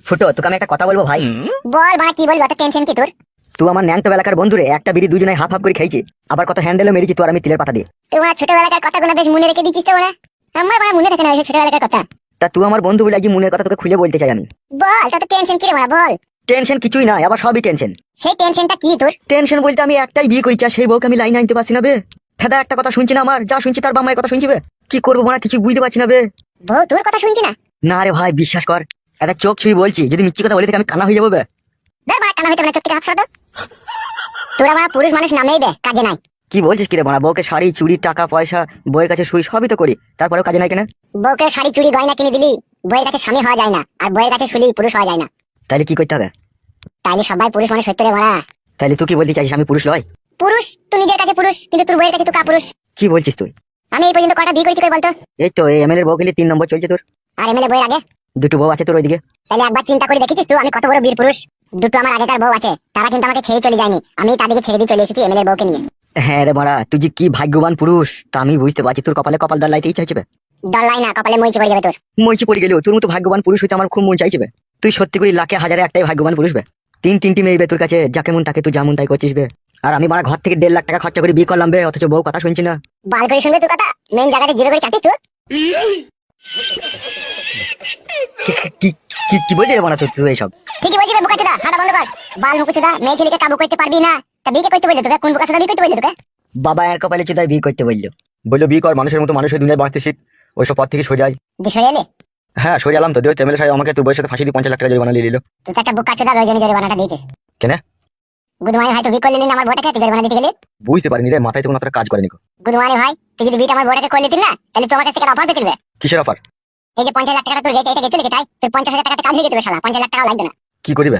ফুটো, তোকে আমি একটা কথা বলবো ভাই। বল বাড়া, কি বলবি? অত টেনশন কি তোর? তুই আমার ন্যাংটো বেলাকার বন্ধু রে, একটা বিড়ি দুজনে হাফ হাফ করে খাইছি, আবার কত হ্যান্ডেলও মেরেছি তোর আমি তিলের পাতা দিয়ে। তুই আমার ছোটবেলাকার কথাগুলো বেশ মনে রেখে দিচ্ছিস তো ওরা। আমার বাড়া মনে থাকে না ওই ছোটবেলাকার কথা। তা তুই আমার বন্ধু বলে আজ মনের কথা তোকে খুলে বলতে চাই আমি। বল, তোর টেনশন কি রে বাড়া, বল। টেনশন কিছুই না, আবার সবই টেনশন। সেই টেনশনটা কি তোর? টেনশন বলতে আমি একটাই বিয়ে করেছি, আর সেই বউকে আমি লাইনে আনতে পারছি না বে। ফেদা একটা কথা শুনছি না, আমার যা শুনছি তার বাম্মায়ের কথা শুনছি বে। কি করবো না কিছু বুঝতে পারছি না বে। বউ তোর কথা শুনছি না? না রে ভাই, বিশ্বাস কর, একটা চোখ ছুঁই বলছি, যদি মিথ্যে কথা বলে থেকে আমি কানা হয়ে যাবো বে। দেখ বাড়া, কানা হইতে না, চোখ থেকে হাত সরা তো। তোরা বাড়া পুরুষ মানুষ নামেই বে, কাজে নাই। কি বলছিস কি রে বানা? বউকে শাড়ি চুড়ি টাকা পয়সা বউয়ের কাছে শুই সবই তো করি, তারপরেও কাজে নাই কেন? বউকে শাড়ি চুড়ি গয়না কিনে দিলি, বউয়ের কাছে স্বামী হওয়া যায় না, আর বউয়ের কাছে শুলি পুরুষ হওয়া যায় না। তাইলে কি করতে হবে? তাইলে সবাই পুরুষ মানুষ হইতে রে বাড়া। তাইলে তুই কি বলতে চাইছিস আমি পুরুষ লয়? পুরুষ তুই নিজের কাছে পুরুষ, কিন্তু তোর বউয়ের কাছে তুই কাপুরুষ। কি বলছিস তুই? আমি এই পর্যন্ত কটা বিয়ে করেছি কই বলতো? এই তো এই এমএলএর বউ খেলে 3 নম্বর চলছে তোর। আর এমএলএ বউয়ের আগে দুটো বউ আছে তোর ওইদিকে। তাহলে একবার চিন্তা করে দেখেছিস তুই আমি কত বড় বীর পুরুষ? দুটো আমার আগেকার বউ আছে, তারা কিন্তু আমাকে ছেড়ে চলে যায়নি, আমি তাদেরকে ছেড়ে দিয়ে চলে এসেছি এমএলএ বউকে নিয়ে। হ্যাঁ রে মারা, তুই যে কি ভাগ্যবান পুরুষ তা আমি বুঝতে পারছি। তোর কপালে কপাল দাল লাইতে ইচ্ছা হচ্ছে। ডলাই না, কপালে মইচি পড়ে যাবে তোর। মইছি পড়ে গেলেও তোর মতো ভাগ্যবান পুরুষ হইতে আমার খুব মন চাইছে বে। তুই সত্যি করে লাখে হাজারে একটাই ভাগ্যবান পুরুষ বে। তিনটি মেয়ে বে তোর কাছে, যাকে মন তাকে তুই যেমন তাই করছিস বে। আর আমি মারা ঘর থেকে 1.5 লাখ টাকা খরচা করে বিয়ে করলাম বে, অথচ বউ কথা শুনছি না। বাল করে শুনবে তুই কথা, মেন জায়গাতে জিরো করে চাটিস তুই। কি কি কি বলছিস রে মারা তুই এইসব? ঠিকই বলছিস বোকাচোদা, হাঁটা বন্ধ কর। বাল মুকুচোদা, মেয়ে ছেলেকে কাবু করতে পারবি না, তা বিয়ে করতে বললি তোকে? কোন বোকাচোদা বিয়ে করতে বললি তোকে? বাবা এর কপালে চুদায় বিয়ে করতে বললো। বললো বিয়ে কর, মানুষের মতো মানুষের দুনিয়ায় বাঁচতে শিখ, ওইসব পথ থেকে সরে যায়। বিষয় এলে হ্যাঁ সরে এলাম তো, দেখ এমএলএ সাহেব আমাকে তোর বউয়ের সাথে ফাঁসি দিয়ে 50 লাখ টাকা জরিমানা নিয়ে নিল। তুই তো একটা বোকাচোদা, ওই জন্য জরিমানাটা দিয়েছিস। কেন? গুদমানি ভাই, তুই বিয়ে করলি না আমার বউটাকে, তুই জরিমানা দিতে গেলি? বুঝতে পারিনি রে, মাথায় তো কোনো কাজ করেনি। গুদমানি ভাই, তুই যদি বিয়েটা আমার বউটাকে করলি না, তাহলে তোমার কাছ থেকে অফার পেয়ে চলবে। কিসের অফার? এই যে 50 লাখ টাকা তোর গেছে, এটা গেছে লিখে তাই তোর 50,000 টাকাতে কাজ হয়ে যেতে শালা, 50 লাখ টাকা লাগবে না। কি করিবে?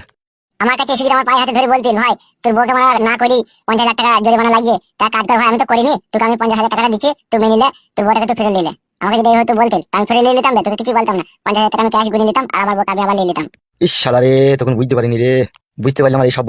আমার কাছে এসে যদি আমার পায়ে হাতে ধরে বলতিন ভাই তোর বউকে মারা না করি 50 লাখ টাকা জরিমানা লাগিয়ে তা কাজ কর ভাই, আমি তো করিনি, তোকে আমি 50,000 টাকা দিচ্ছি, তুই মেনে নিলে, তোর বউটাকে তুই ফিরে নিলে। আমাকে যদি এই হয়তো বলতেন আমি ফিরে নিয়ে নিতাম, তোকে কিছু বলতাম না, 50,000 টাকা আমি ক্যাশ গুনে নিতাম আর আমার বউকে আমি আবার নিয়ে নিতাম। ইস শালা রে, তখন বুঝতে পারিনি রে। বুঝতে পারলাম আর এই সব